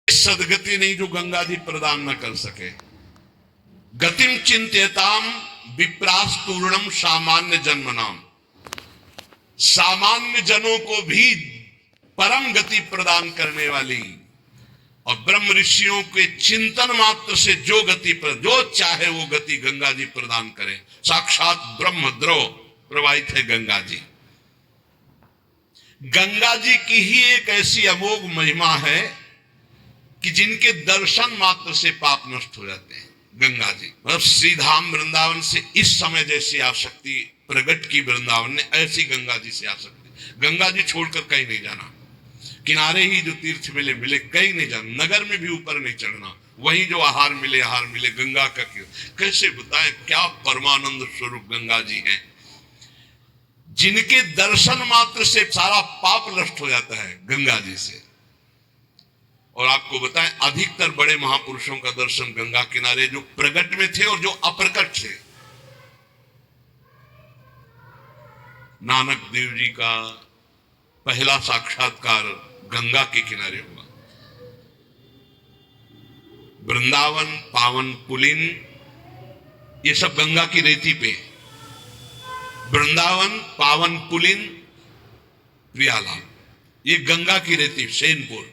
सदगति नहीं जो गंगा जी प्रदान न कर सके। गतिम चिंत्यताम विप्रास पूर्णम सामान्य जन्मनाम, सामान्य जनों को भी परम गति प्रदान करने वाली और ब्रह्म ऋषियों के चिंतन मात्र से जो गति पर जो चाहे वो गति गंगा जी प्रदान करें। साक्षात ब्रह्म द्रव प्रवाहित है गंगा जी। गंगा जी की ही एक ऐसी अमोघ महिमा है कि जिनके दर्शन मात्र से पाप नष्ट हो जाते हैं। गंगा जी मतलब श्री धाम वृंदावन से इस समय जैसी आसक्ति प्रकट की वृंदावन ने, ऐसी गंगा जी से आसक्ति। गंगा जी छोड़कर कहीं नहीं जाना, किनारे ही जो तीर्थ मिले मिले, कहीं नहीं जाना, नगर में भी ऊपर नहीं चढ़ना, वहीं जो आहार मिले गंगा का क्यों कैसे बताएं क्या परमानंद स्वरूप गंगा जी हैं, जिनके दर्शन मात्र से सारा पाप नष्ट हो जाता है गंगा जी से। और आपको बताएं अधिकतर बड़े महापुरुषों का दर्शन गंगा किनारे जो प्रकट में थे और जो अप्रकट थे। नानक देव जी का पहला साक्षात्कार गंगा के किनारे हुआ। वृंदावन पावन पुलिन ये सब गंगा की रेती पे। वृंदावन पावन पुलिन प्रियालाल ये गंगा की रेती सेनपुर।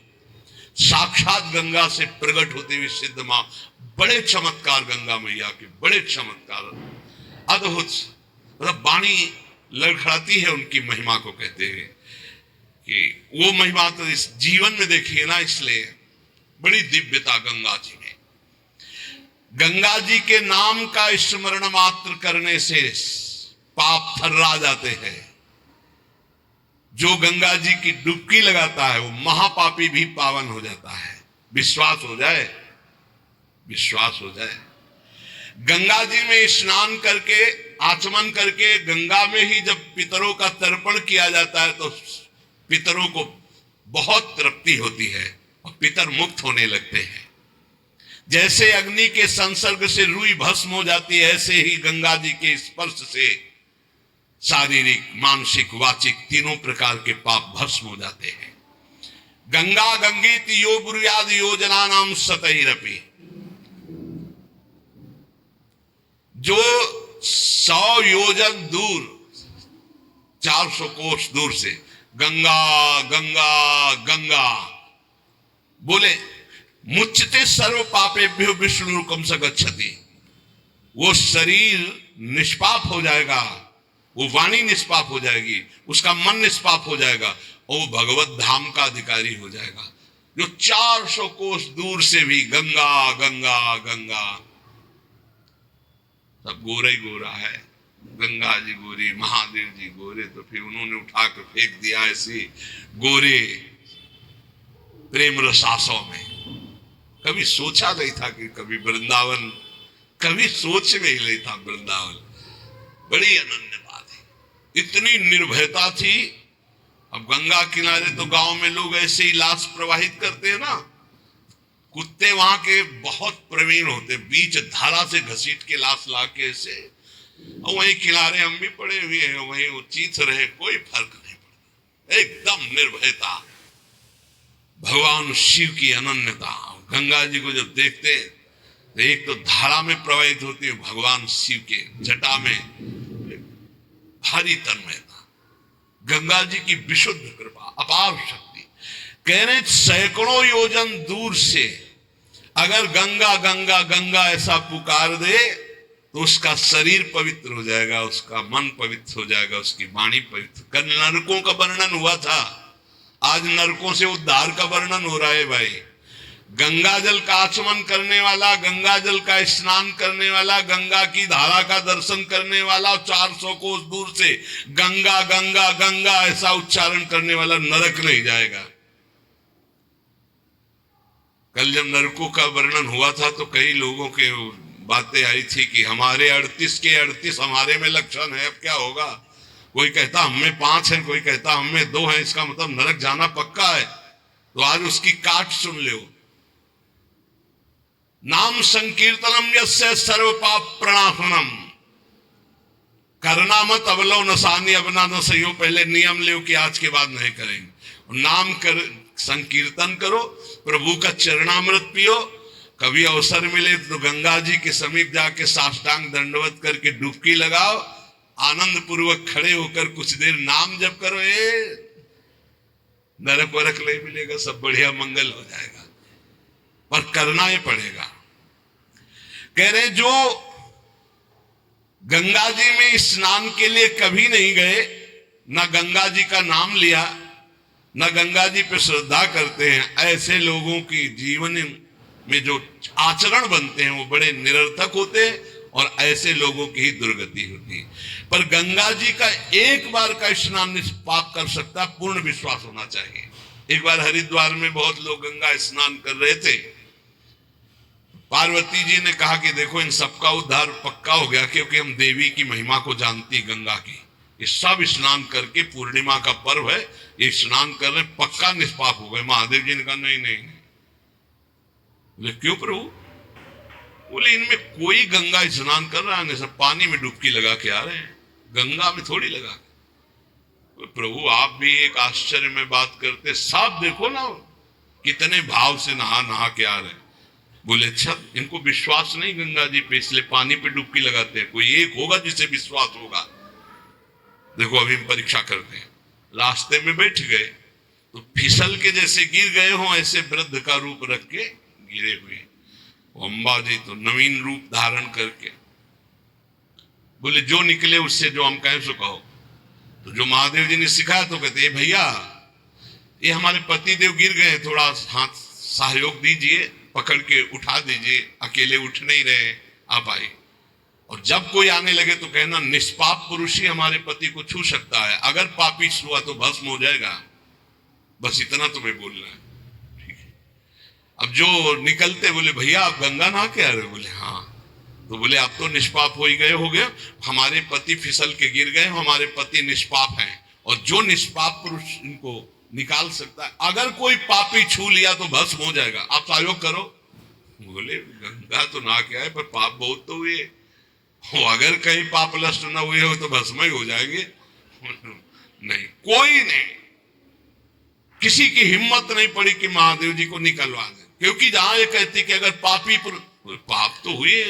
साक्षात गंगा से प्रकट होते हुए सिद्ध मां, बड़े चमत्कार गंगा मैया के, बड़े चमत्कार अद्भुत। मतलब वाणी लड़खड़ाती है उनकी महिमा को, कहते हैं कि वो महिमा तो इस जीवन में देखिए ना, इसलिए बड़ी दिव्यता गंगा जी में। गंगा जी के नाम का स्मरण मात्र करने से पाप थर्रा जाते हैं। जो गंगा जी की डुबकी लगाता है वो महापापी भी पावन हो जाता है। विश्वास हो जाए, विश्वास हो जाए। गंगा जी में स्नान करके आचमन करके गंगा में ही जब पितरों का तर्पण किया जाता है तो पितरों को बहुत तृप्ति होती है और पितर मुक्त होने लगते हैं। जैसे अग्नि के संसर्ग से रुई भस्म हो जाती है, ऐसे ही गंगा जी के स्पर्श से शारीरिक मानसिक वाचिक तीनों प्रकार के पाप भस्म हो जाते हैं। गंगा गंगीत यो ब्रुयाद योजना नाम सतैरपि, जो 100 योजन दूर 400 कोस दूर से गंगा गंगा गंगा बोले मुच्यते सर्व पापेभ्यो विष्णु रूपम स गच्छति, वो शरीर निष्पाप हो जाएगा, वो वाणी निष्पाप हो जाएगी, उसका मन निष्पाप हो जाएगा और वो भगवत धाम का अधिकारी हो जाएगा। जो 400 कोस दूर से भी गंगा गंगा गंगा, सब गोरा ही गोरा है। गंगा जी गोरी, महादेव जी गोरे, तो फिर उन्होंने उठा कर फेंक दिया ऐसी गोरे प्रेम रसासों में। कभी सोचा नहीं था कि कभी वृंदावन, कभी सोच में ही नहीं था वृंदावन। बड़ी अनन्य बात है, इतनी निर्भयता थी। अब गंगा किनारे तो गांव में लोग ऐसे ही लाश प्रवाहित करते हैं ना, कुत्ते वहां के बहुत प्रवीण होते, बीच धारा से घसीट के लाश ला के ऐसे, और वहीं किनारे हम भी पड़े हुए हैं, वहीं वो चीथ रहे, कोई फर्क नहीं पड़ता, एकदम निर्भयता। भगवान शिव की अनन्यता। गंगा जी को जब देखते तो एक तो धारा में प्रवाहित होती है, भगवान शिव के जटा में भारी तन्मयता, गंगा जी की विशुद्ध कृपा, अपार शक्ति। कह रहे सैकड़ों योजन दूर से अगर गंगा गंगा गंगा ऐसा पुकार दे तो उसका शरीर पवित्र हो जाएगा, उसका मन पवित्र हो जाएगा, उसकी वाणी पवित्र। कल नरकों का वर्णन हुआ था, आज नरकों से उद्धार का वर्णन हो रहा है भाई। गंगा जल का आचमन करने वाला, गंगा जल का स्नान करने वाला, गंगा की धारा का दर्शन करने वाला, 400 कोस दूर से गंगा गंगा गंगा ऐसा उच्चारण करने वाला नरक नहीं जाएगा। कल जब नरकों का वर्णन हुआ था तो कई लोगों के बातें आई थी कि हमारे 38 के 38 हमारे में लक्षण है, अब क्या होगा। कोई कहता हमें 5 है, कोई कहता हमें 2 है, इसका मतलब नरक जाना पक्का है। तो आज उसकी काट सुन लो। नाम संकीर्तनम यस्य सर्व पाप प्रणाशनम, करना मत अवलो नसानी, अब ना न सही हो, पहले नियम लो कि आज के बाद नहीं करेंगे। नाम कर संकीर्तन करो, प्रभु का चरणामृत पियो। कभी अवसर मिले तो गंगा जी के समीप जाके साष्टांग दंडवत करके डुबकी लगाओ, आनंद पूर्वक खड़े होकर कुछ देर नाम जप करो। नरक वरक नहीं मिलेगा, सब बढ़िया मंगल हो जाएगा, पर करना ही पड़ेगा। कह रहे जो गंगा जी में स्नान के लिए कभी नहीं गए, ना गंगा जी का नाम लिया, ना गंगा जी पे श्रद्धा करते हैं, ऐसे लोगों की जीवन में जो आचरण बनते हैं वो बड़े निरर्थक होते हैं और ऐसे लोगों की ही दुर्गति होती है। पर गंगा जी का एक बार का स्नान निष्पाप कर सकता, पूर्ण विश्वास होना चाहिए। एक बार हरिद्वार में बहुत लोग गंगा स्नान कर रहे थे, पार्वती जी ने कहा कि देखो इन सबका उद्धार पक्का हो गया, क्योंकि हम देवी की महिमा को जानती गंगा की, ये सब स्नान करके, पूर्णिमा का पर्व है, ये स्नान कर रहे, पक्का निष्पाप हो गए। महादेव जी ने कहा नहीं नहीं, बोले क्यों प्रभु? बोले इनमें कोई गंगा स्नान कर रहा है, सब पानी में डुबकी लगा के आ रहे हैं, गंगा में थोड़ी लगा के। प्रभु आप भी एक आश्चर्य में बात करते, साफ देखो ना कितने भाव से नहा नहा के आ रहे हैं। बोले अच्छा, इनको विश्वास नहीं गंगा जी पे, इसलिए पानी पे डुबकी लगाते हैं। कोई एक होगा जिसे विश्वास होगा। देखो अभी हम परीक्षा करते हैं, रास्ते में बैठ गए तो फिसल के जैसे गिर गए हो, ऐसे वृद्ध का रूप रख के गिरे हुए। अम्बा जी तो नवीन रूप धारण करके बोले जो निकले उससे जो हम कहें सो कहो। तो जो महादेव जी ने सिखाया तो कहते भैया ये हमारे पति देव गिर गए, थोड़ा हाथ सहयोग दीजिए, पकड़ के उठा दीजिए, अकेले उठ नहीं रहे, आप आइए। और जब कोई आने लगे तो कहना निष्पाप पुरुष ही हमारे पति को छू सकता है, अगर पापी छुआ तो भस्म हो जाएगा। बस इतना तुम्हें बोलना है, ठीक है। अब जो निकलते बोले भैया आप गंगा नहा के आ रहे हो? बोले हाँ। तो बोले आप तो निष्पाप हो ही गए, हो गए, हमारे पति फिसल के गिर गए, हमारे पति निष्पाप हैं, और जो निष्पाप पुरुष इनको निकाल सकता है, अगर कोई पापी छू लिया तो भस्म हो जाएगा, आप सहयोग करो। बोले गंगा तो नहा के आए पर पाप बहुत तो हुए, अगर कहीं पाप नष्ट न हुए हो तो भस्म ही हो जाएंगे। नहीं, कोई नहीं, किसी की हिम्मत नहीं पड़ी कि महादेव जी को निकलवा दें, क्योंकि जहां ये कहती कि अगर पापी पाप तो हुए,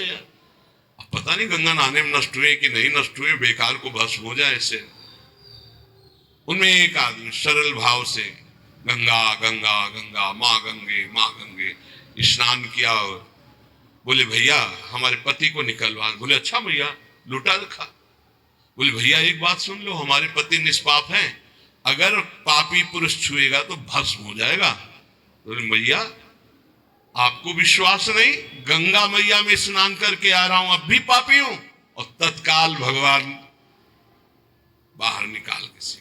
अब पता नहीं गंगा नहाने में नष्ट हुए कि नहीं नष्ट हुए, बेकार को भस्म हो जाए ऐसे। उनमें एक आदमी सरल भाव से गंगा गंगा गंगा माँ गंगे स्नान किया, और बोले भैया हमारे पति को निकलवा। बोले अच्छा भैया, लुटा रखा। बोले भैया एक बात सुन लो, हमारे पति निष्पाप हैं, अगर पापी पुरुष छुएगा तो भस्म हो जाएगा। बोले भैया आपको विश्वास नहीं, गंगा मैया में स्नान करके आ रहा हूं, अब भी पापी हूं। और तत्काल भगवान बाहर निकाल के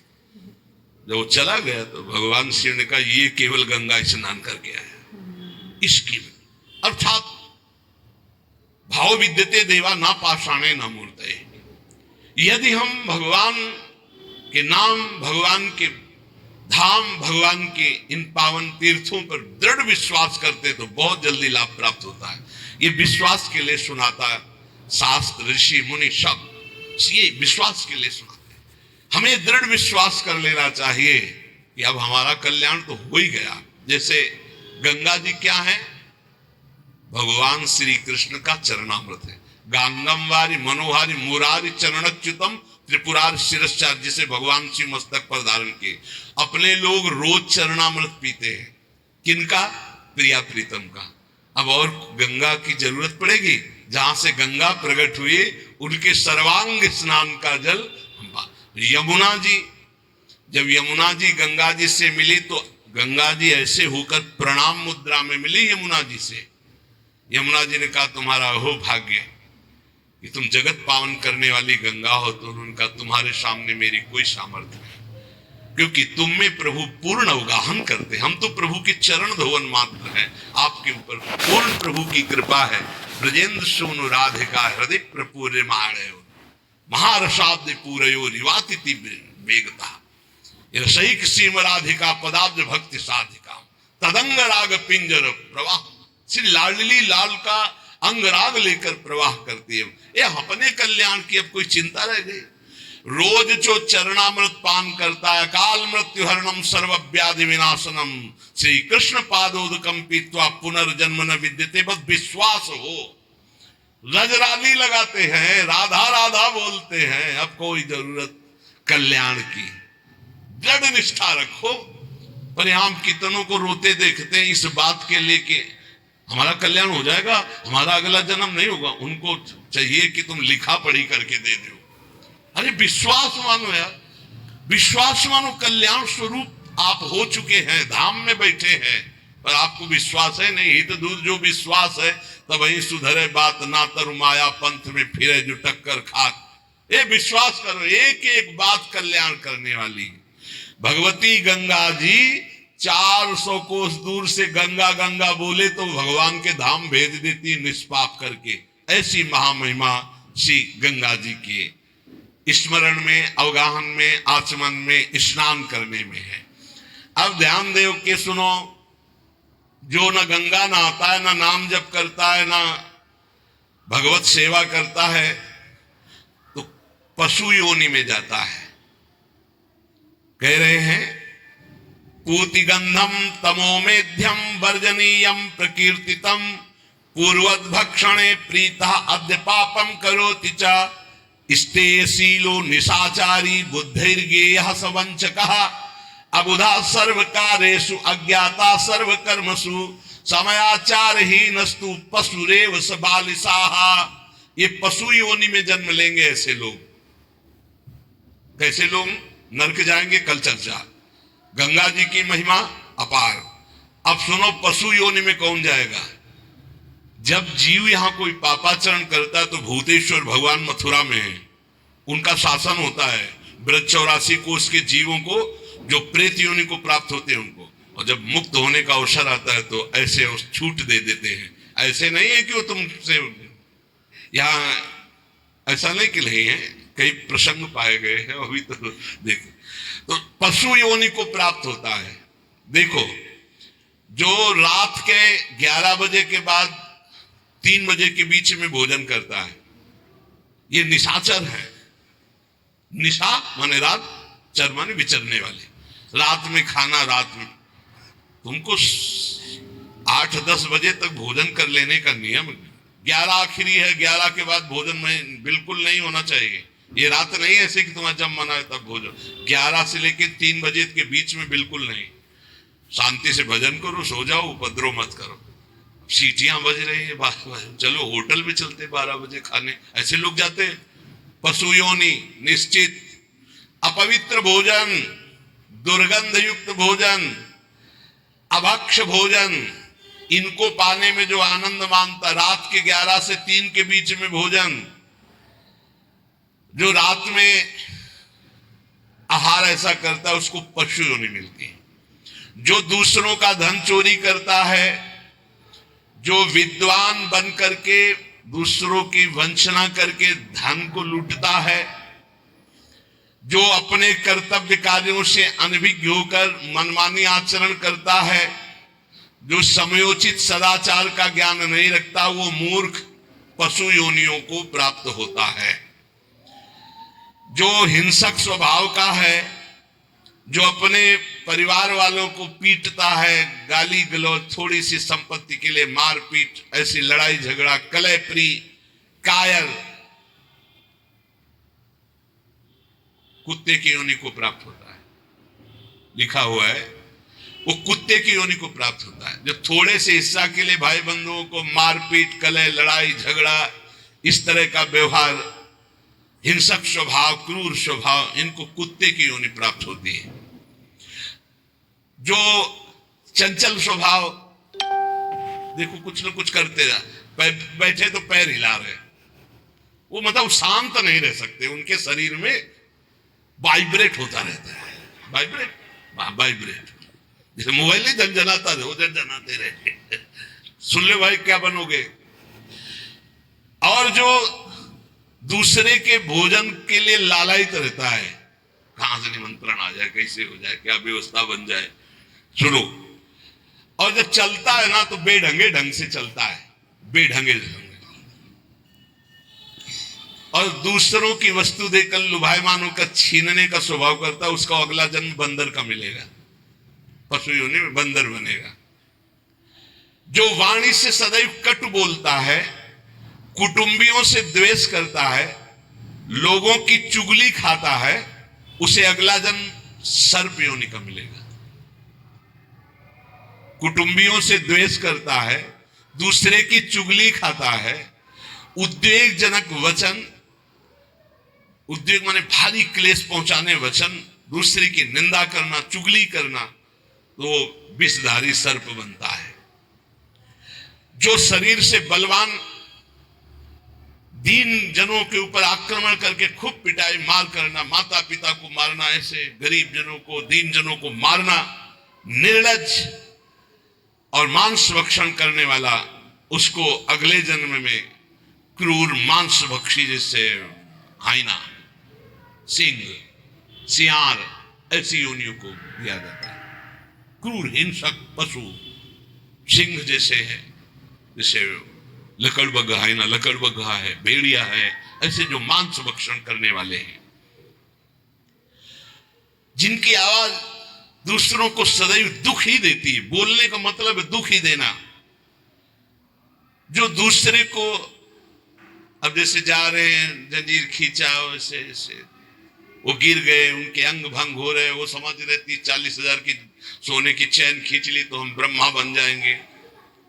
जब वो चला गया तो भगवान शिव ने कहा ये केवल गंगा स्नान करके आया, इसकी अर्थात भाव विद्यते देवा ना पाषाणे ना मूर्तये। यदि हम भगवान के नाम, भगवान के धाम, भगवान के इन पावन तीर्थों पर दृढ़ विश्वास करते तो बहुत जल्दी लाभ प्राप्त होता है। ये विश्वास के लिए सुनाता है शास्त्र, ऋषि मुनि सब ये विश्वास के लिए सुनाते हैं। हमें दृढ़ विश्वास कर लेना चाहिए कि अब हमारा कल्याण तो हो ही गया। जैसे गंगा जी क्या है? भगवान श्री कृष्ण का चरणामृत है। गांगम वारी मनोहारी मुरारी चरणच्युतम त्रिपुरार शिरश्चार, जिसे भगवान शिव मस्तक पर धारण किए। अपने लोग रोज चरणामृत पीते हैं, किनका? प्रिया प्रीतम का। अब और गंगा की जरूरत पड़ेगी? जहां से गंगा प्रकट हुई उनके सर्वांग स्नान का जल यमुना जी, जब यमुना जी गंगा जी से मिली तो गंगा जी ऐसे होकर प्रणाम मुद्रा में मिली यमुना जी से। यमुना जी ने कहा तुम्हारा हो भाग्य कि तुम जगत पावन करने वाली गंगा हो। तो उनका तुम्हारे सामने मेरी कोई सामर्थ्य नहीं, क्योंकि तुम में प्रभु पूर्ण अवगाहन करते, हम तो प्रभु के चरण धोवन मात्र हैं। आपके ऊपर पूर्ण प्रभु की कृपा है। ब्रजेंद्र सोनु राधिका हृदय प्रपूर्य महारसाब्द पूरयो रिवातिथि वेगता रसैक सीम राधिका पदाब्ज भक्ति साधिका तदंग राग पिंजर प्रवाह। श्री लाडली लाल का अंगराग लेकर प्रवाह करती है। ये अपने कल्याण की अब कोई चिंता रह गई? रोज जो चरणामृत पान करता है, काल मृत्यु हरणम सर्व व्याधि विनाशनम, श्री कृष्ण पादोदकम पीत्वा पुनर्जन्म न विद्यते, बस विश्वास हो। रजरानी लगाते हैं, राधा राधा बोलते हैं, अब कोई जरूरत कल्याण की, दृढ़ निष्ठा रखो। परिणाम कितनों को रोते देखते हैं इस बात के लेके हमारा कल्याण हो जाएगा, हमारा अगला जन्म नहीं होगा। उनको चाहिए कि तुम लिखा पढ़ी करके दे दो। अरे विश्वास मानो यार, विश्वास मानो। कल्याण स्वरूप आप हो चुके हैं, धाम में बैठे हैं, पर आपको विश्वास है नहीं। हित दूर जो विश्वास है तब वही सुधरे बात, ना तरु माया पंथ में फिरे जो टक्कर खाक। ये विश्वास करो, एक एक बात कल्याण करने वाली। भगवती गंगा जी 400 कोस दूर से गंगा गंगा बोले तो भगवान के धाम भेज देती निष्पाप करके। ऐसी महामहिमा श्री गंगा जी के स्मरण में, अवगाहन में, आचमन में, स्नान करने में है। अब ध्यान दे के सुनो, जो न गंगा नहाता है, न नाम जप करता है, न भगवत सेवा करता है, तो पशु योनि में जाता है। कह रहे हैं पूतिगंधम तमोमेध्यम वर्जनीयम प्रकीर्तितम, पूर्वद्भक्षणे प्रीतः अद्य पापम करोति च, स्तेयशीलो निशाचारी बुद्धिर्गेयः सवंचकः, अबुधा सर्वकारेषु अज्ञाता सर्वकर्मसु, समयाचारहीनस्तु पशुरेव स बालिशाः। ये पशु योनि में जन्म लेंगे ऐसे लोग। कैसे लोग? नरक जाएंगे, कल चर्चा। गंगा जी की महिमा अपार। अब सुनो, पशु योनि में कौन जाएगा? जब जीव यहां कोई पापाचरण करता है तो भूतेश्वर भगवान मथुरा में है, उनका शासन होता है। ब्रज 84 कोष के जीवों को जो प्रेत योनि को प्राप्त होते हैं उनको, और जब मुक्त होने का अवसर आता है तो ऐसे छूट दे देते हैं। ऐसे नहीं है कि वो तुमसे, यहाँ ऐसा नहीं कि नहीं है, कई प्रसंग पाए गए हैं अभी तो देखो। तो पशु योनि को प्राप्त होता है। देखो, जो रात के 11 बजे के बाद 3 बजे के बीच में भोजन करता है, ये निशाचर है। निशा माने रात, चर माने विचरने वाले। रात में खाना, रात में तुमको 8-10 बजे तक भोजन कर लेने का नियम। 11 आखिरी है, 11 के बाद भोजन में बिल्कुल नहीं होना चाहिए। ये रात नहीं ऐसे कि तुम्हारा जब मन आए तब भोजन। 11 से लेकर 3 बजे के बीच में बिल्कुल नहीं। शांति से भजन करो, सो जाओ, उपद्रव मत करो। सीटियां बज रही है, चलो होटल में चलते 12 बजे खाने, ऐसे लोग जाते हैं। पशु योनि निश्चित। अपवित्र भोजन, दुर्गंध युक्त भोजन, अभक्ष भोजन, इनको पाने में जो आनंद मानता, रात के 11 से 3 के बीच में भोजन, जो रात में आहार ऐसा करता है उसको पशु योनि मिलती है। जो दूसरों का धन चोरी करता है, जो विद्वान बन करके दूसरों की वंचना करके धन को लूटता है, जो अपने कर्तव्य कार्यों से अनभिज्ञ होकर मनमानी आचरण करता है, जो समयोचित सदाचार का ज्ञान नहीं रखता, वो मूर्ख पशु योनियों को प्राप्त होता है। जो हिंसक स्वभाव का है, जो अपने परिवार वालों को पीटता है, गाली गलौज, थोड़ी सी संपत्ति के लिए मारपीट, ऐसी लड़ाई झगड़ा, कलहप्रिय, कायर, कुत्ते की योनि को प्राप्त होता है। लिखा हुआ है वो कुत्ते की योनि को प्राप्त होता है। जो थोड़े से हिस्सा के लिए भाई बंधुओं को मारपीट, कलह, लड़ाई झगड़ा, इस तरह का व्यवहार, हिंसक स्वभाव, क्रूर स्वभाव, इनको कुत्ते की योनि प्राप्त होती है। जो चंचल स्वभाव, देखो कुछ न कुछ करते रहा, बैठे तो पैर हिला रहे, वो मतलब शांत नहीं रह सकते, उनके शरीर में वाइब्रेट होता रहता है। वाइब्रेट जैसे मोबाइल नहीं झनझनाता, झनझनाते रहे। सुन ले भाई, क्या बनोगे। और जो दूसरे के भोजन के लिए लालायित रहता है, कहां से निमंत्रण आ जाए, कैसे हो जाए, क्या व्यवस्था बन जाए, सुनो। और जब चलता है ना तो बेढंगे ढंग से चलता है, बेढंगे ढंग। और दूसरों की वस्तु देकर लुभायमान होकर छीनने का स्वभाव करता है, उसका अगला जन्म बंदर का मिलेगा, पशु योनि में बंदर बनेगा। जो वाणी से सदैव कटु बोलता है, कुटुंबियों से द्वेष करता है, लोगों की चुगली खाता है, उसे अगला जन्म सर्प योनि का मिलेगा। कुटुंबियों से द्वेष करता है, दूसरे की चुगली खाता है, उद्वेगजनक वचन, उद्वेग माने भारी क्लेश पहुंचाने वचन, दूसरे की निंदा करना, चुगली करना, तो विषधारी सर्प बनता है। जो शरीर से बलवान दीन जनों के ऊपर आक्रमण करके खूब पिटाई मार करना, माता पिता को मारना, ऐसे गरीब जनों को, दीन जनों को मारना, निर्लज और मांस भक्षण करने वाला, उसको अगले जन्म में क्रूर मांस भक्षी, जैसे हाइना, सिंह, सियार, ऐसी योनियों को दिया जाता है। क्रूर हिंसक पशु सिंह जैसे है, जैसे लकड़बग्घा है ना, लकड़बग्घा है, भेड़िया है, ऐसे जो मांस भक्षण करने वाले हैं, जिनकी आवाज दूसरों को सदैव दुख ही देती है। बोलने का मतलब है दुख ही देना। जो दूसरे को, अब जैसे जा रहे हैं, जंजीर खींचा, वैसे जैसे वो गिर गए, उनके अंग भंग हो रहे, वो समझ रहे 30-40 हजार की सोने की चैन खींच ली तो हम ब्रह्मा बन जाएंगे।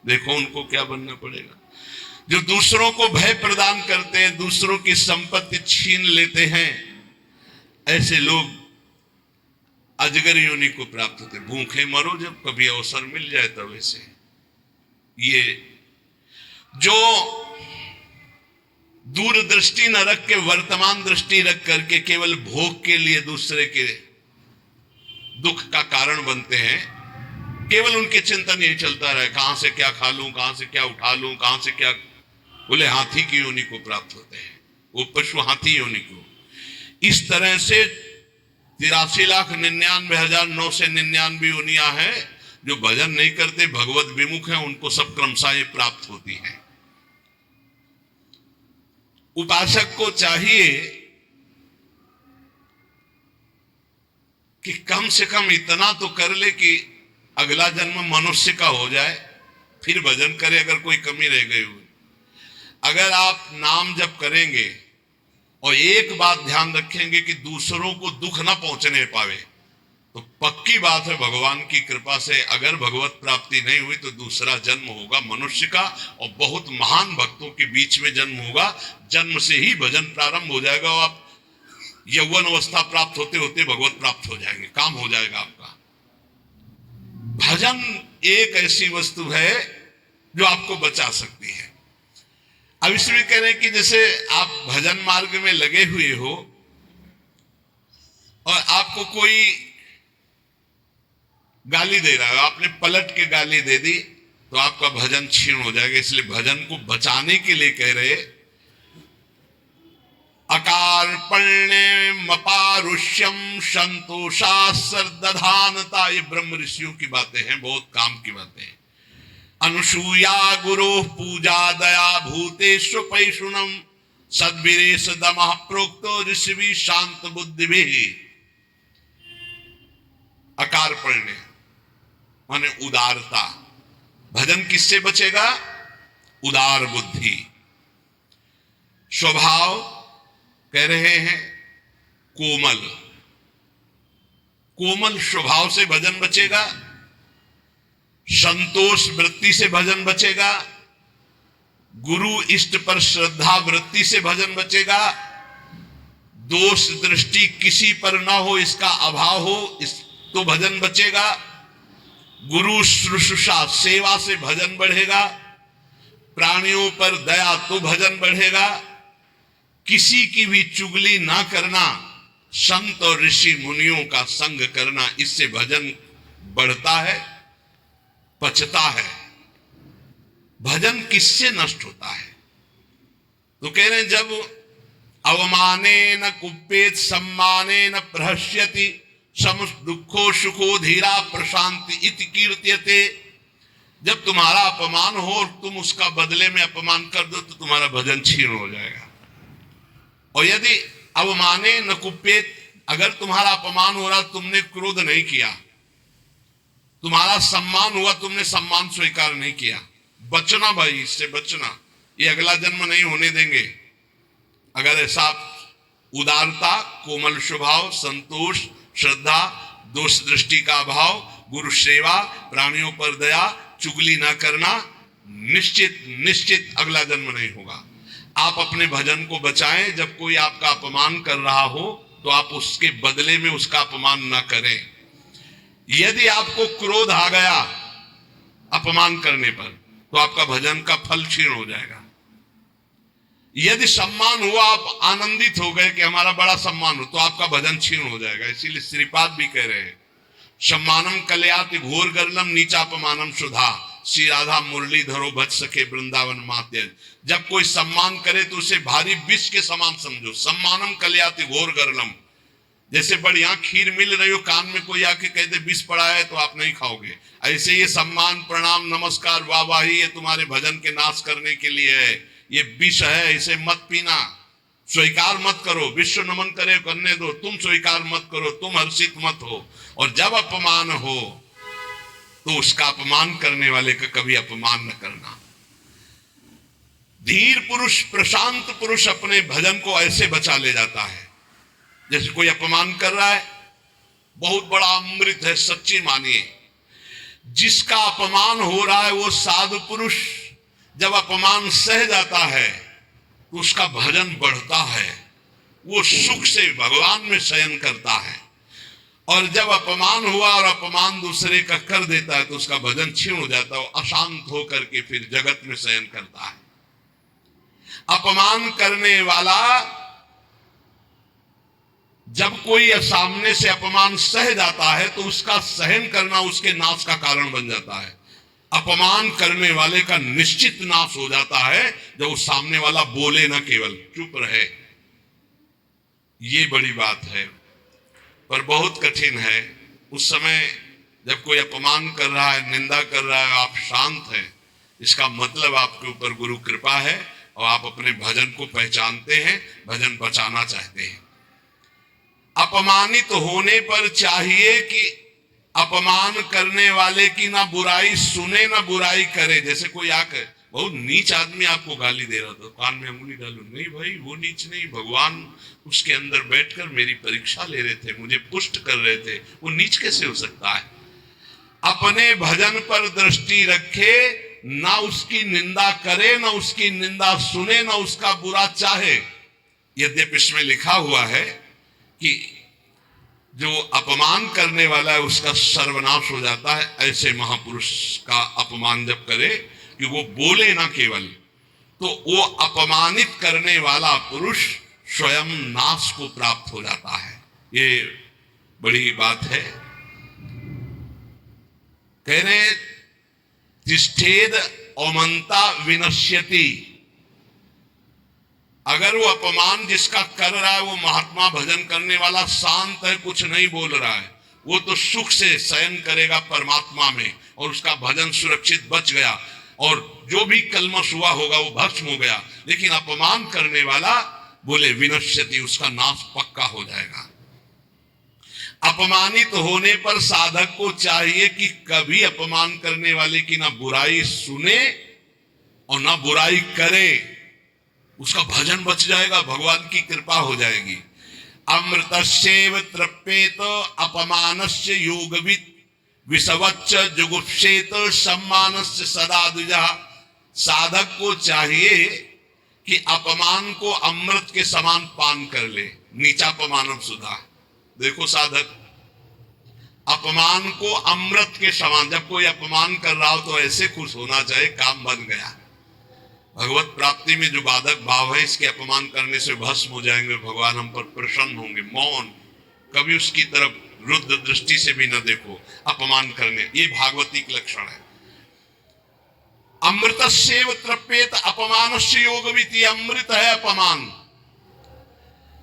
देखो उनको क्या बनना पड़ेगा। जो दूसरों को भय प्रदान करते हैं, दूसरों की संपत्ति छीन लेते हैं, ऐसे लोग अजगर योनि को प्राप्त होते। भूखे मरो जब कभी अवसर मिल जाए तब। ऐसे ये जो दूरदृष्टि न रख के वर्तमान दृष्टि रख करके केवल भोग के लिए दूसरे के दुख का कारण बनते हैं, केवल उनके चिंतन यही चलता रहे, कहां से क्या खा लूं, कहां से क्या उठा लूं, कहां से क्या, बोले हाथी की योनि को प्राप्त होते हैं, वो पशु हाथी योनि को। इस तरह से 83,99,999 योनियां हैं। जो भजन नहीं करते, भगवत विमुख हैं, उनको सब क्रमशः ये प्राप्त होती है। उपासक को चाहिए कि कम से कम इतना तो कर ले कि अगला जन्म मनुष्य का हो जाए, फिर भजन करे अगर कोई कमी रह गई हो। अगर आप नाम जप करेंगे और एक बात ध्यान रखेंगे कि दूसरों को दुख ना पहुंचने पावे, तो पक्की बात है भगवान की कृपा से अगर भगवत प्राप्ति नहीं हुई तो दूसरा जन्म होगा मनुष्य का, और बहुत महान भक्तों के बीच में जन्म होगा। जन्म से ही भजन प्रारंभ हो जाएगा और आप यौवन अवस्था प्राप्त होते होते भगवत प्राप्त हो जाएंगे, काम हो जाएगा आपका। भजन एक ऐसी वस्तु है जो आपको बचा सकती है। अब इसमें कह रहे हैं कि जैसे आप भजन मार्ग में लगे हुए हो और आपको कोई गाली दे रहा है, आपने पलट के गाली दे दी तो आपका भजन क्षीण हो जाएगा। इसलिए भजन को बचाने के लिए कह रहे, अकार्पण्यमपारुष्यम संतोषा सर्दधानता, ये ब्रह्म ऋषियों की बातें हैं, बहुत काम की बातें हैं। अनुसूया गुरु पूजा दया भूतेषु पैशुनम सद्वीरेश दमः प्रोक्तो ऋषि शांत बुद्धि भी। अकार्पण्य माने उदारता। भजन किससे बचेगा? उदार बुद्धि। स्वभाव कह रहे हैं कोमल, कोमल स्वभाव से भजन बचेगा। संतोष वृत्ति से भजन बचेगा। गुरु इष्ट पर श्रद्धा वृत्ति से भजन बचेगा। दोष दृष्टि किसी पर ना हो, इसका अभाव हो, इस तो भजन बचेगा। गुरु शुश्रूषा सेवा से भजन बढ़ेगा। प्राणियों पर दया तो भजन बढ़ेगा। किसी की भी चुगली ना करना, संत और ऋषि मुनियों का संग करना, इससे भजन बढ़ता है, पचता है। भजन किससे नष्ट होता है? तो कह रहे हैं जब अवमाने न कुप्येत सम्माने न प्रहस्यति सम दुखो सुखो धीरा प्रशांति इति कीर्त्यते। जब तुम्हारा अपमान हो और तुम उसका बदले में अपमान कर दो तो तुम्हारा भजन क्षीण हो जाएगा। और यदि अवमाने न कुप्येत, अगर तुम्हारा अपमान हो रहा तुमने क्रोध नहीं किया, तुम्हारा सम्मान हुआ तुमने सम्मान स्वीकार नहीं किया, बचना भाई, इससे बचना, ये अगला जन्म नहीं होने देंगे। अगर ऐसा उदारता, कोमल स्वभाव, संतोष, श्रद्धा, दोष दृष्टि का अभाव, गुरु सेवा, प्राणियों पर दया, चुगली ना करना, निश्चित निश्चित अगला जन्म नहीं होगा। आप अपने भजन को बचाएं। जब कोई आपका अपमान कर रहा हो तो आप उसके बदले में उसका अपमान ना करें। यदि आपको क्रोध आ गया अपमान करने पर तो आपका भजन का फल क्षीण हो जाएगा। यदि सम्मान हुआ, आप आनंदित हो गए कि हमारा बड़ा सम्मान हो, तो आपका भजन क्षीण हो जाएगा। इसीलिए श्रीपाद भी कह रहे हैं, सम्मानम कल्याति घोर गर्लम नीचापमानम सुधा, श्री राधा मुरली धरो बच सके वृंदावन मात्य। जब कोई सम्मान करे तो उसे भारी विष के समान समझो। सम्मानम कल्याति घोर गर्लम, जैसे बढ़िया खीर मिल रही हो, कान में कोई आके कह दे विष पड़ा है तो आप नहीं खाओगे। ऐसे ये सम्मान, प्रणाम, नमस्कार, वाहवाही ये तुम्हारे भजन के नाश करने के लिए है, ये विष है, इसे मत पीना, स्वीकार मत करो। विश्व नमन करे करने दो, तुम स्वीकार मत करो, तुम हर्षित मत हो। और जब अपमान हो तो उसका अपमान करने वाले का कभी अपमान न करना। धीर पुरुष, प्रशांत पुरुष अपने भजन को ऐसे बचा ले जाता है। जैसे कोई अपमान कर रहा है, बहुत बड़ा अमृत है, सच्ची मानिए। जिसका अपमान हो रहा है वो साधु पुरुष जब अपमान सह जाता है तो उसका भजन बढ़ता है, वो सुख से भगवान में शयन करता है। और जब अपमान हुआ और अपमान दूसरे का कर देता है तो उसका भजन क्षीण हो जाता है, अशांत होकर के फिर जगत में शयन करता है। अपमान करने वाला जब कोई सामने से अपमान सह जाता है तो उसका सहन करना उसके नाश का कारण बन जाता है। अपमान करने वाले का निश्चित नाश हो जाता है जब वो सामने वाला बोले ना, केवल चुप रहे। ये बड़ी बात है, पर बहुत कठिन है। उस समय जब कोई अपमान कर रहा है, निंदा कर रहा है, आप शांत हैं, इसका मतलब आपके ऊपर गुरु कृपा है और आप अपने भजन को पहचानते हैं, भजन बचाना चाहते हैं। अपमानित होने पर चाहिए कि अपमान करने वाले की ना बुराई सुने ना बुराई करे। जैसे कोई आकर बहुत नीच आदमी आपको गाली दे रहा था, कान में अंगुली डालो, नहीं भाई वो नीच नहीं, भगवान उसके अंदर बैठकर मेरी परीक्षा ले रहे थे, मुझे पुष्ट कर रहे थे, वो नीच कैसे हो सकता है। अपने भजन पर दृष्टि रखे, ना उसकी निंदा करे, ना उसकी निंदा सुने, ना उसका बुरा चाहे। यद्यपि इसमें लिखा हुआ है कि जो अपमान करने वाला है उसका सर्वनाश हो जाता है। ऐसे महापुरुष का अपमान जब करे कि वो बोले ना केवल, तो वो अपमानित करने वाला पुरुष स्वयं नाश को प्राप्त हो जाता है। ये बड़ी बात है। कह रहे तिष्ठेद औमंता विनश्यति। अगर वो अपमान जिसका कर रहा है वो महात्मा भजन करने वाला शांत है, कुछ नहीं बोल रहा है, वो तो सुख से शयन करेगा परमात्मा में और उसका भजन सुरक्षित बच गया और जो भी कलमश हुआ होगा वो भस्म हो गया। लेकिन अपमान करने वाला बोले विनश्यति, उसका नाश पक्का हो जाएगा। अपमानित होने पर साधक को चाहिए कि कभी अपमान करने वाले की ना बुराई सुने और ना बुराई करे, उसका भजन बच जाएगा, भगवान की कृपा हो जाएगी। अमृतस्यैव तृप्येत अपमानस्य योगवित् विषवच्च जुगुप्सेत सम्मानस्य सदा द्विजः। साधक को चाहिए कि अपमान को अमृत के समान पान कर ले, नीचापमानम सुधा। देखो साधक, अपमान को अमृत के समान, जब कोई अपमान कर रहा हो तो ऐसे खुश होना चाहिए काम बन गया। भगवत प्राप्ति में जो बाधक भाव है, इसके अपमान करने से भस्म हो जाएंगे, भगवान हम पर प्रसन्न होंगे। मौन, कभी उसकी तरफ रुद्र दृष्टि से भी न देखो अपमान करने, ये भागवती का लक्षण है। अमृतस्यैव तृप्येत अपमानस्य योगवित्, अमृत है अपमान।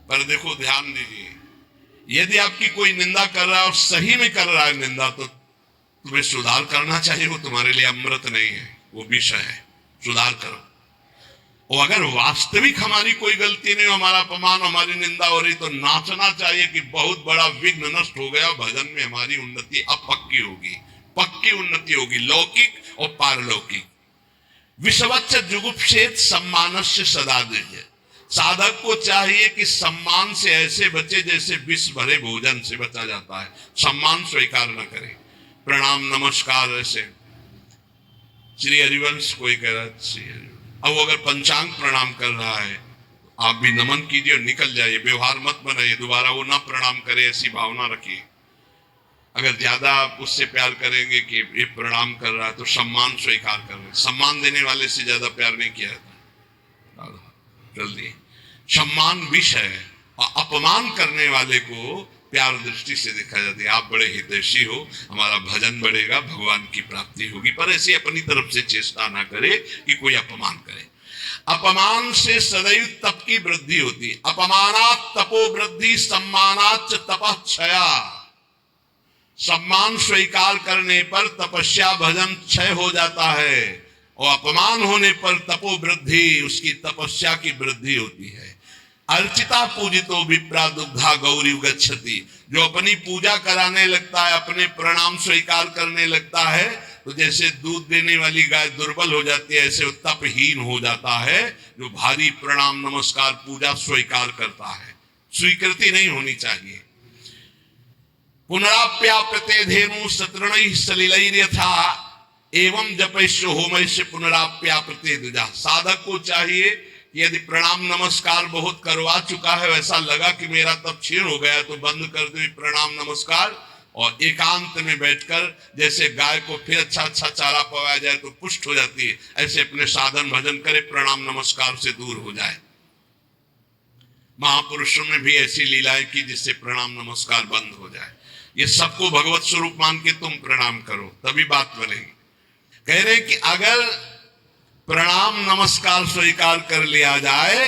पर देखो ध्यान दीजिए, यदि आपकी कोई निंदा कर रहा है और सही में कर रहा है निंदा, तो तुम्हें सुधार करना चाहिए। वो तुम्हारे लिए अमृत नहीं है, वो विष है, सुधार करो। और अगर वास्तविक हमारी कोई गलती नहीं, हमारा अपमान, हमारी निंदा हो रही, तो नाचना चाहिए कि बहुत बड़ा विघ्न नष्ट हो गया, भजन में हमारी उन्नति अब पक्की होगी, पक्की उन्नति होगी, लौकिक और पारलौकिक। विषवच्च जुगुप्सेत सम्मानस्य सदा द्विज। साधक को चाहिए कि सम्मान से ऐसे बचे जैसे विष भरे भोजन से बचा जाता है, सम्मान स्वीकार न करे। प्रणाम नमस्कार ऐसे श्री हरिवंश कोई कह रहा है श्री हरिवंश, अब वो अगर पंचांग प्रणाम कर रहा है आप भी नमन कीजिए और निकल जाइए, व्यवहार मत बनाइए, दोबारा वो ना प्रणाम करे ऐसी भावना रखिए। अगर ज्यादा आप उससे प्यार करेंगे कि ये प्रणाम कर रहा है तो सम्मान स्वीकार कर रहे, सम्मान देने वाले से ज्यादा प्यार नहीं किया जाता, जल्दी। सम्मान विष है और अपमान करने वाले को प्यार दृष्टि से देखा जाता है। आप बड़े हितैषी हो, हमारा भजन बढ़ेगा, भगवान की प्राप्ति होगी, पर ऐसी अपनी तरफ से चेष्टा ना करे कि कोई अपमान करे। अपमान से सदैव तप की वृद्धि होती, अपमानात् तपो वृद्धि, सम्मानाच्च तपः क्षया। सम्मान स्वीकार करने पर तपस्या भजन क्षय हो जाता है और अपमान होने पर तपो वृद्धि, उसकी तपस्या की वृद्धि होती है। अर्चिता पूजितो विप्रा दुग्धा गौरी गच्छति। जो अपनी पूजा कराने लगता है, अपने प्रणाम स्वीकार करने लगता है, तो जैसे दूध देने वाली गाय दुर्बल हो जाती है, ऐसे तपहीन हो जाता है जो भारी प्रणाम नमस्कार पूजा स्वीकार करता है। स्वीकृति नहीं होनी चाहिए। पुनराप्याप्यते धेनु सतृणैः सलिलैर्यथा एवं जपैश्य होमैश्य पुनराप्याप्यते द्विजा। साधक को चाहिए कि यदि प्रणाम नमस्कार बहुत करवा चुका है, वैसा लगा कि मेरा तप क्षीण हो गया, तो बंद कर दे प्रणाम नमस्कार और एकांत में बैठकर, जैसे गाय को फिर अच्छा अच्छा चारा पवाया जाए तो पुष्ट हो जाती है, ऐसे अपने साधन भजन करे, प्रणाम नमस्कार से दूर हो जाए। महापुरुषों ने भी ऐसी लीलाएं की जिससे प्रणाम नमस्कार बंद हो जाए। ये सबको भगवत स्वरूप मान के तुम प्रणाम करो, तभी बात बनेगी। कह रहे कि अगर प्रणाम नमस्कार स्वीकार कर लिया जाए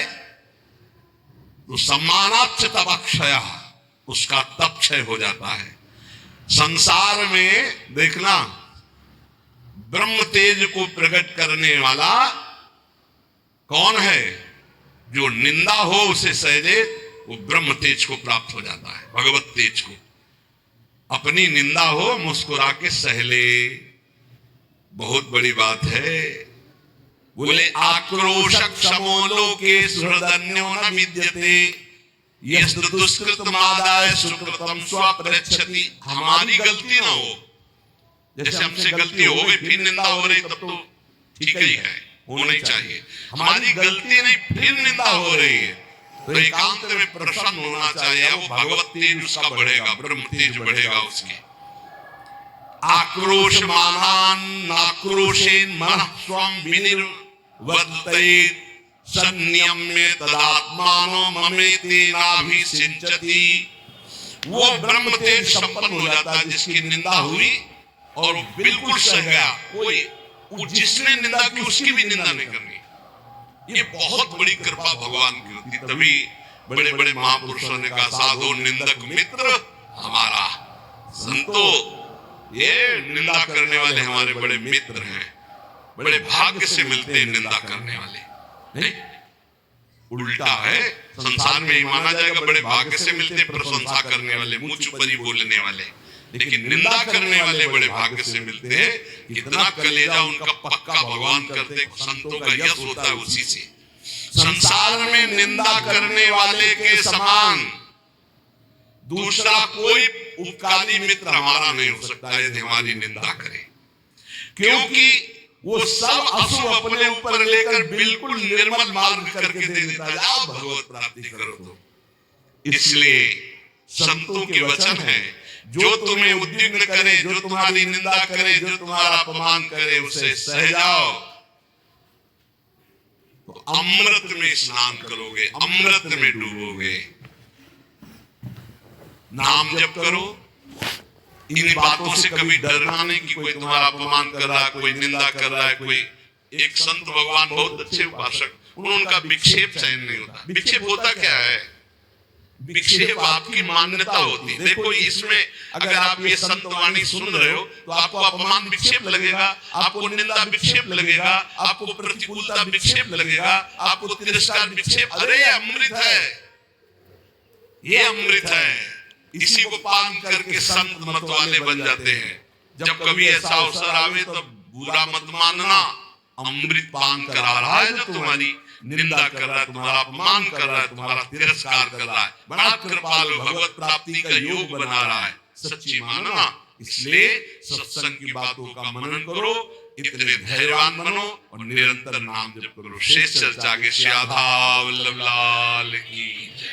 तो सम्मानाच्च तपक्षय, उसका तप क्षय हो जाता है। संसार में देखना, ब्रह्म तेज को प्रकट करने वाला कौन है? जो निंदा हो उसे सहजे वो ब्रह्म तेज को प्राप्त हो जाता है, भगवत तेज को। अपनी निंदा हो मुस्कुरा के सहले, बहुत बड़ी बात है। बोले आक्रोशक क्षमो लोके सुहृदन्यो न विद्यते यस्तु दुष्कृतमादाय सुकृतम स्वप्रच्छति। हमारी गलती ना हो, जैसे हमसे गलती हो गई फिर निंदा हो रही तब तो ठीक ही है, होना ही चाहिए। हमारी गलती नहीं फिर निंदा हो रही है तो एकांत में प्रसन्न होना चाहिए। वो भगवत तेज उसका बढ़ेगा, ब्रह्म तेज बढ़ेगा उसके। आक्रोश मानान नाक्रोशेन मनः स्वं विनिर्वर्तयेत् संयम्य तदात्मानो ममेति नाभिषिञ्चति। वो ब्रह्म तेज संपन्न हो जाता है जिसकी निंदा हुई और वो बिल्कुल सह गया। कोई जिसने निंदा की उसकी भी निंदा नहीं करनी। ये बहुत बड़ी कृपा भगवान की होती। तभी बड़े बड़े महापुरुषों ने कहा साधु निंदक मित्र हमारा। संतो ये निंदा करने वाले हमारे बड़े मित्र हैं, बड़े भाग्य से मिलते हैं निंदा करने वाले। नहीं, उल्टा है, संसार में ही माना जाएगा बड़े भाग्य से मिलते प्रशंसा करने वाले, मुंह चुपरी बोलने वाले, लेकिन निंदा करने वाले बड़े भाग्य से मिलते हैं। कितना कलेजा उनका पक्का भगवान करते, संतों का यश होता है उसी से। संसार में निंदा करने वाले के समान दूसरा कोई उपकारी मित्र हमारा नहीं हो सकता यदि हमारी निंदा करे, क्योंकि वो सब अशुभ अपने ऊपर लेकर बिल्कुल निर्मल मार्ग करके दे देता है। आप भगवत प्राप्ति करो तो। इसलिए संतों के वचन है, जो तुम्हें उद्विग्न करे, जो तुम्हारी निंदा करे, जो तुम्हारा अपमान करे, उसे सह जाओ तो अमृत में स्नान करोगे, अमृत में डूबोगे। नाम जप करो, इन बातों से कभी डरना नहीं कि कोई तुम्हारा अपमान कर रहा है, कोई निंदा कर रहा है। कोई एक संत भगवान बहुत अच्छे उपासक, उनका विक्षेप सहन नहीं होता। विक्षेप होता क्या है? विक्षेप आपकी मान्यता होती है। देखो इसमें अगर आप ये संत वाणी सुन रहे हो तो आपको अपमान विक्षेप लगेगा, आपको निंदा विक्षेप लगेगा, आपको प्रतिकूलता विक्षेप लगेगा, आपको तिरस्कार विक्षेप। अरे अमृत है, ये अमृत है। इसी को पान करके संत मत वाले बन जाते हैं। जब कभी ऐसा अवसर आवे तो बुरा मत मानना, अमृत पान करा रहा है जो तुम्हारी निंदा कर रहा है, तुम्हारा अपमान कर रहा है, तुम्हारा तिरस्कार कर रहा है, बड़ा कृपालु, भगवत प्राप्ति का योग बना रहा है। सच्ची मानना। इसलिए सत्संग की बातों का मनन करो, इतने धैर्यवान बनो और निरंतर नाम जप करो। शेष चर्चा के श्याधा वल्लभ लाल की जय।